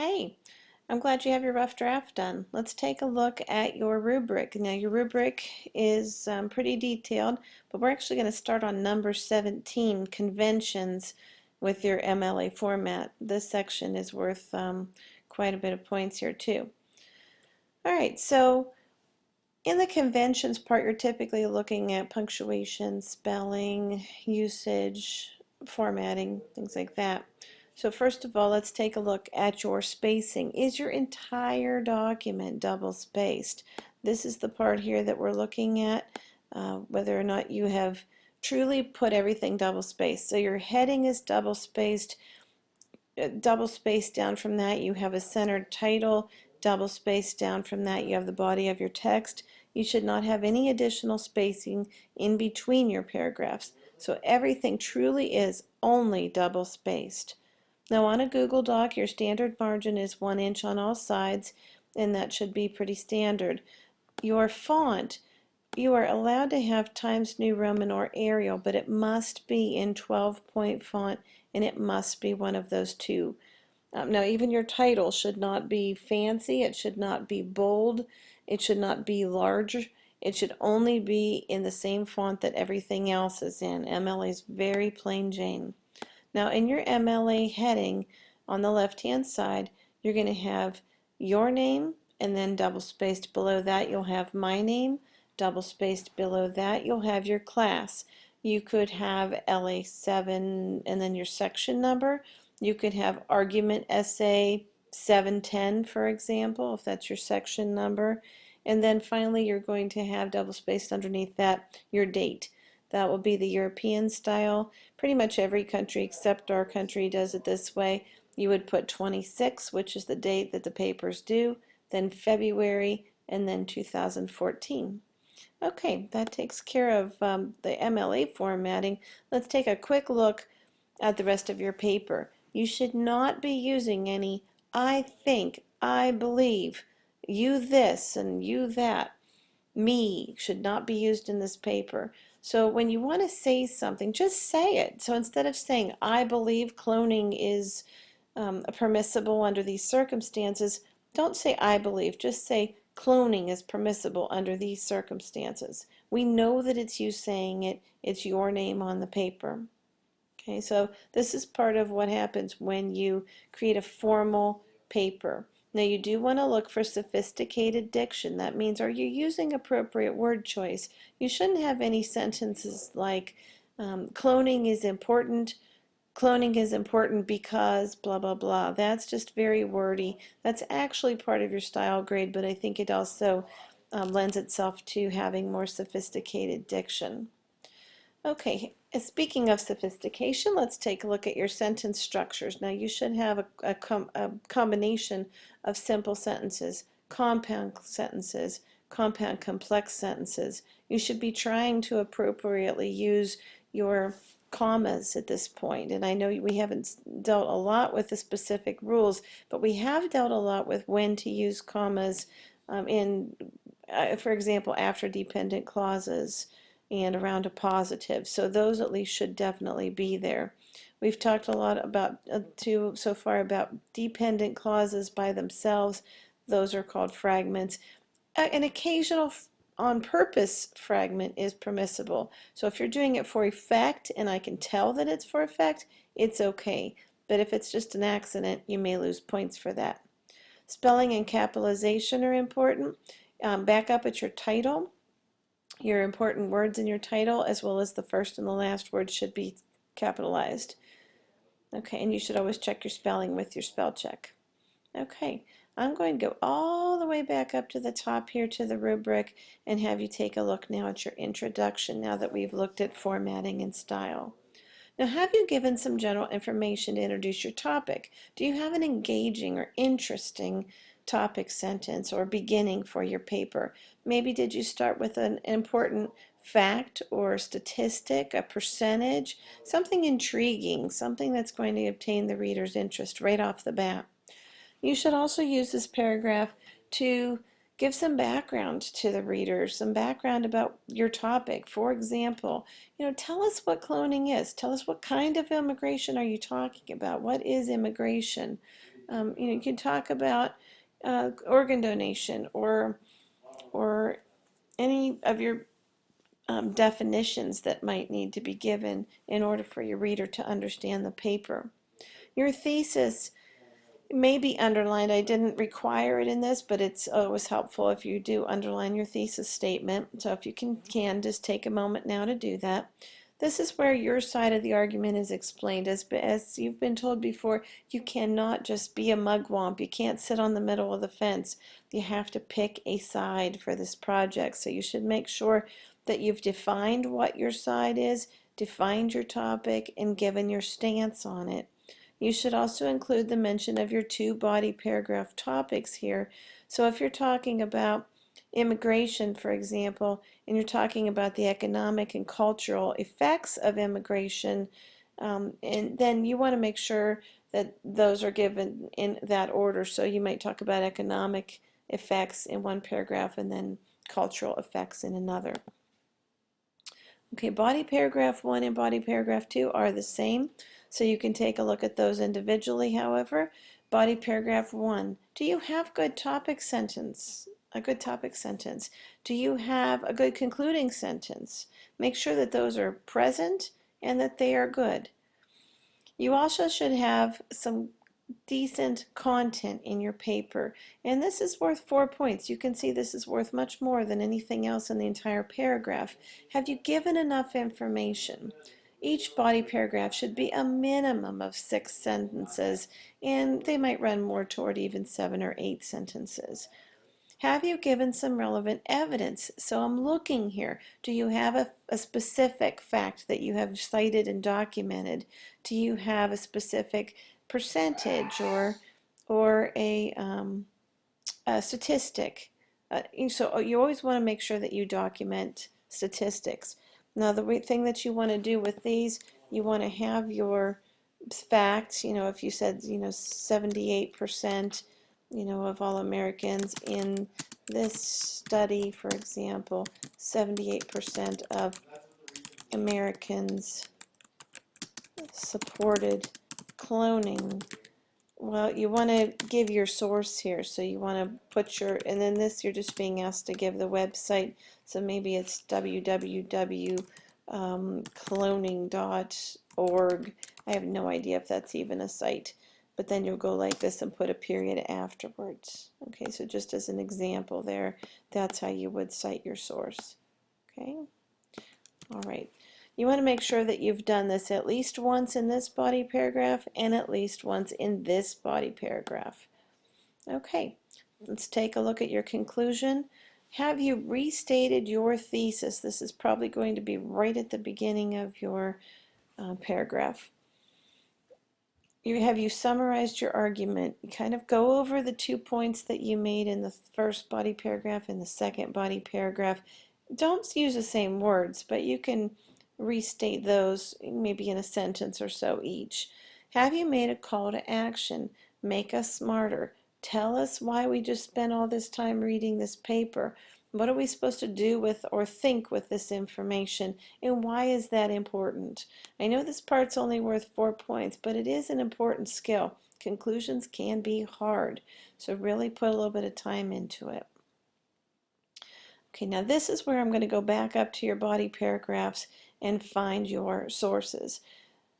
Hey, I'm glad you have your rough draft done. Let's take a look at your rubric. Now, your rubric is pretty detailed, but we're actually going to start on number 17, conventions, with your MLA format. This section is worth quite a bit of points here, too. All right, so in the conventions part, you're typically looking at punctuation, spelling, usage, formatting, things like that. So first of all, let's take a look at your spacing. Is your entire document double spaced? This is the part here that we're looking at, whether or not you have truly put everything double spaced. So your heading is double spaced down from that. You have a centered title, double spaced down from that. You have the body of your text. You should not have any additional spacing in between your paragraphs. So everything truly is only double spaced. Now on a Google Doc, your standard margin is 1 inch on all sides, and that should be pretty standard. Your font, you are allowed to have Times New Roman or Arial, but it must be in 12-point font, and it must be one of those two. Now even your title should not be fancy, it should not be bold, it should not be large, it should only be in the same font that everything else is in. MLA is very plain Jane. Now in your MLA heading on the left hand side, you're going to have your name, and then double spaced below that you'll have my name, double spaced below that you'll have your class. You could have LA7 and then your section number. You could have argument essay 710, for example, if that's your section number. And then finally you're going to have double spaced underneath that your date. That will be the European style. Pretty much every country except our country does it this way. You would put 26, which is the date that the paper's due, then February, and then 2014. Okay, that takes care of the MLA formatting. Let's take a quick look at the rest of your paper. You should not be using any I think, I believe, you this and you that. Me should not be used in this paper. So when you want to say something, just say it. So instead of saying, I believe cloning is permissible under these circumstances, don't say I believe, just say cloning is permissible under these circumstances. We know that it's you saying it, it's your name on the paper. Okay, so this is part of what happens when you create a formal paper. Now you do want to look for sophisticated diction. That means, are you using appropriate word choice? You shouldn't have any sentences like cloning is important because blah blah blah. That's just very wordy. That's actually part of your style grade, but I think it also lends itself to having more sophisticated diction. Okay, speaking of sophistication, let's take a look at your sentence structures. Now you should have a combination of simple sentences, compound sentences, compound complex sentences. You should be trying to appropriately use your commas at this point. And I know we haven't dealt a lot with the specific rules, but we have dealt a lot with when to use commas for example, after dependent clauses and around a positive. So those at least should definitely be there. We've talked a lot about so far about dependent clauses by themselves. Those are called fragments. An occasional on purpose fragment is permissible. So if you're doing it for effect and I can tell that it's for effect, it's okay. But if it's just an accident, you may lose points for that. Spelling and capitalization are important. Back up at your title. Your important words in your title, as well as the first and the last word, should be capitalized. Okay, and you should always check your spelling with your spell check. Okay, I'm going to go all the way back up to the top here to the rubric and have you take a look now at your introduction now that we've looked at formatting and style. Now, have you given some general information to introduce your topic? Do you have an engaging or interesting topic sentence or beginning for your paper? Maybe did you start with an important fact or statistic, a percentage, something intriguing, something that's going to obtain the reader's interest right off the bat. You should also use this paragraph to give some background to the reader, some background about your topic. For example, tell us what cloning is. Tell us what kind of immigration are you talking about? What is immigration? You can talk about organ donation or any of your definitions that might need to be given in order for your reader to understand the paper. Your thesis may be underlined. I didn't require it in this, but it's always helpful if you do underline your thesis statement. So if you can just take a moment now to do that. This is where your side of the argument is explained. As you've been told before, you cannot just be a mugwump. You can't sit on the middle of the fence. You have to pick a side for this project. So you should make sure that you've defined what your side is, defined your topic, and given your stance on it. You should also include the mention of your two body paragraph topics here. So if you're talking about immigration, for example, and you're talking about the economic and cultural effects of immigration, and then you want to make sure that those are given in that order. So you might talk about economic effects in one paragraph and then cultural effects in another. Okay, body paragraph 1 and body paragraph 2 are the same, so you can take a look at those individually. However, body paragraph 1, do you have good topic sentence? A good topic sentence. Do you have a good concluding sentence? Make sure that those are present and that they are good. You also should have some decent content in your paper, and this is worth 4 points. You can see this is worth much more than anything else in the entire paragraph. Have you given enough information? Each body paragraph should be a minimum of 6 sentences, and they might run more toward even 7 or 8 sentences. Have you given some relevant evidence? So I'm looking here. Do you have a specific fact that you have cited and documented? Do you have a specific percentage or a statistic? So you always want to make sure that you document statistics. Now the thing that you want to do with these, you want to have your facts. If you said 78%, of all Americans in this study, for example, 78% of Americans supported cloning. Well, you want to give your source here, so you want to put your, and then this you're just being asked to give the website, so maybe it's www.cloning.org. I have no idea if that's even a site, but then you'll go like this and put a period afterwards. Okay, so just as an example there, that's how you would cite your source. Okay, all right. You want to make sure that you've done this at least once in this body paragraph and at least once in this body paragraph. Okay, let's take a look at your conclusion. Have you restated your thesis? This is probably going to be right at the beginning of your paragraph. Have you summarized your argument? You kind of go over the 2 points that you made in the first body paragraph and the second body paragraph. Don't use the same words, but you can restate those maybe in a sentence or so each. Have you made a call to action? Make us smarter. Tell us why we just spent all this time reading this paper. What are we supposed to do with or think with this information, and why is that important? I know this part's only worth 4 points, but it is an important skill. Conclusions can be hard, so really put a little bit of time into it. Okay, now this is where I'm going to go back up to your body paragraphs and find your sources.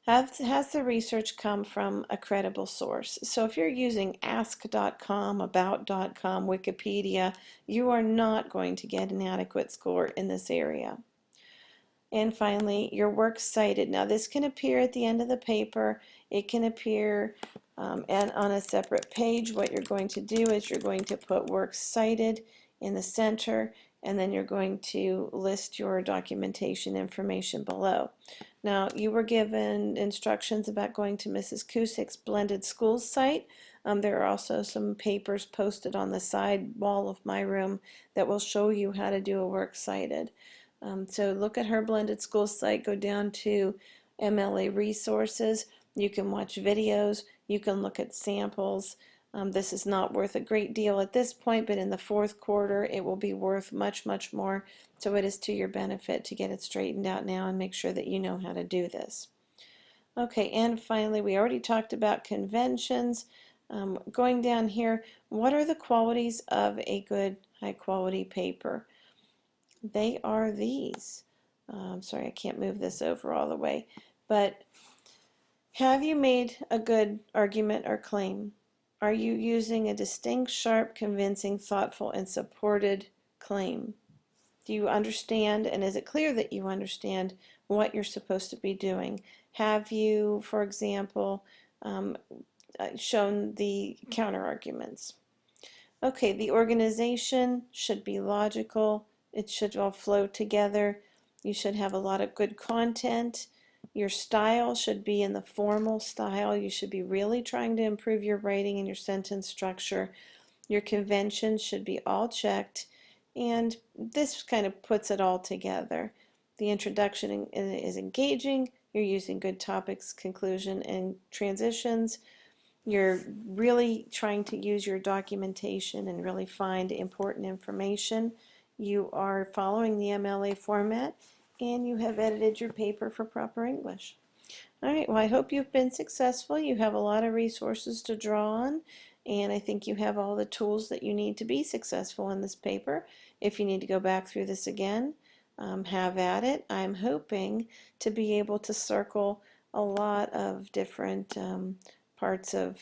Has the research come from a credible source? So if you're using ask.com, about.com, Wikipedia, you are not going to get an adequate score in this area. And finally, your works cited. Now this can appear at the end of the paper. It can appear and on a separate page. What you're going to do is you're going to put works cited in the center, and then you're going to list your documentation information below. Now, you were given instructions about going to Mrs. Cusick's Blended Schools site. There are also some papers posted on the side wall of my room that will show you how to do a works cited. So look at her Blended Schools site, go down to MLA resources. You can watch videos, you can look at samples. This is not worth a great deal at this point, but in the fourth quarter it will be worth much, much more. So it is to your benefit to get it straightened out now and make sure that you know how to do this. Okay, and finally, we already talked about conventions. Going down here, what are the qualities of a good high quality paper? They are these. Sorry, I can't move this over all the way, but have you made a good argument or claim? Are you using a distinct, sharp, convincing, thoughtful, and supported claim? Do you understand, and is it clear that you understand what you're supposed to be doing? Have you, for example, um, shown the counter arguments? Okay, the organization should be logical. It should all flow together. You should have a lot of good content. Your style should be in the formal style. You should be really trying to improve your writing and your sentence structure. Your conventions should be all checked. And this kind of puts it all together. The introduction is engaging. You're using good topics, conclusion, and transitions. You're really trying to use your documentation and really find important information. You are following the MLA format, and you have edited your paper for proper English. All right, well, I hope you've been successful. You have a lot of resources to draw on, and I think you have all the tools that you need to be successful in this paper. If you need to go back through this again, have at it. I'm hoping to be able to circle a lot of different parts of,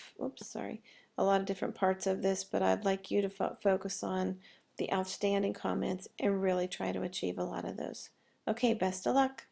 a lot of different parts of this, but I'd like you to focus on the outstanding comments and really try to achieve a lot of those. Okay, best of luck.